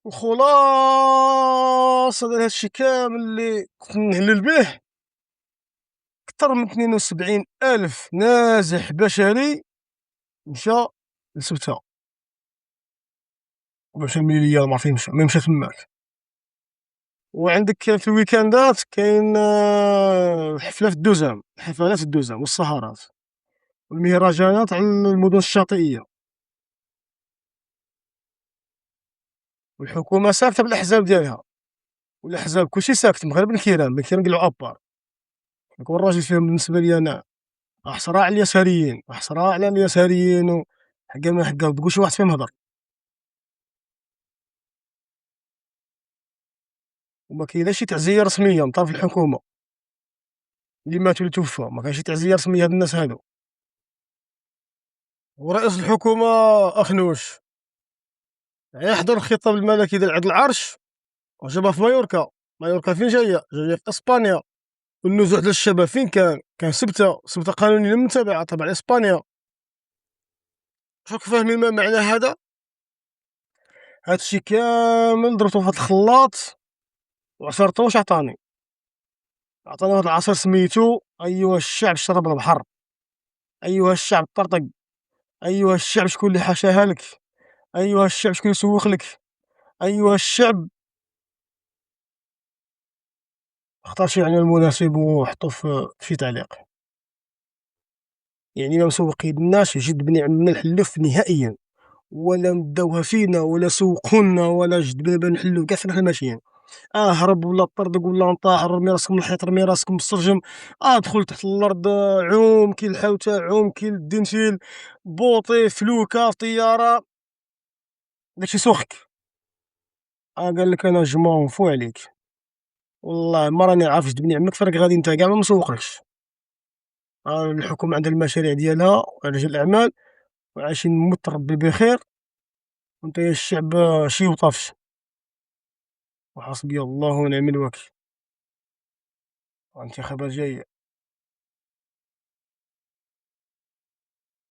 الخلاصة ديال هادشي كامل اللي كنت نهلل به، كتر من 72,000 نازح بشري مشى لسبتة، مشى لمليلية ما عرفت فين مشى، المهم مشى تماك. وعندك في الويكاندات كاين حفلة في الدوزام، حفلات في الدوزام والسهرات والمهرجانات على المدن الشاطئية، والحكومة ساكتة بالأحزاب ديالها، والأحزاب كلشي ساكت مغير بن كيران، بن كيران قال له أبار، هو الراجل فيهم بالنسبة لي أنا أحصرها على اليساريين، أحصرها على اليساريين حقا ما حقا تقول شي واحد فيهم هضر، وما كاين لا شي تعزية رسمية من طرف الحكومة اللي ماتوا اللي توفاو، ما كاينش شي تعزية رسمية هاد الناس هادو. ورئيس الحكومة أخنوش يحضر الخطاب الملكي ديال عرض العرش وجابها في مايوركا، مايوركا فين جاية؟ جاية في إسبانيا، والنزوح ديال الشباب فين كان؟ كان سبتة، سبتة قانونيا متابعة تبع إسبانيا. راكم فاهمين ما معنى هذا؟ هادشي كامل ضربتو في هاد الخلاط وعصرتو واش عطاني؟ عطاني واحد العصير سميتو أيها الشعب شرب البحر، أيها الشعب طرطق، أيها الشعب شكون اللي حاشاها لك، أيها الشعب شكون اللي سوّخ لك، أيها الشعب. اختار شي عنوان مناسب وحطو في شي تعليق، يعني ما مسوقيناش جد بن عمنا الحلوف نهائيًا، ولا مداوها فينا ولا سوقوا لنا ولا جد بنا نحلو كاع فين حنا ماشيين، هرب ولا طردق ولا انطاح رمي راسكم الحيط رمي راسكم بالسرجم، دخل تحت الأرض، عوم كاين الحوتة عوم كاين الدنشيل، بوطي فلوكة طيارة، داكشي سوخك، قالك أنا je m'en fous عليك، والله ما راني عارف جد بن عمك فين راك غادي نتا كاع ما مسوقلكش، الحكومة عندها المشاريع ديالها ورجال الأعمال وعايشين موت ربي بخير، ونتايا الشعب شي وطافش، وحسبي الله ونعم الوكيل، وانتخابات جاية.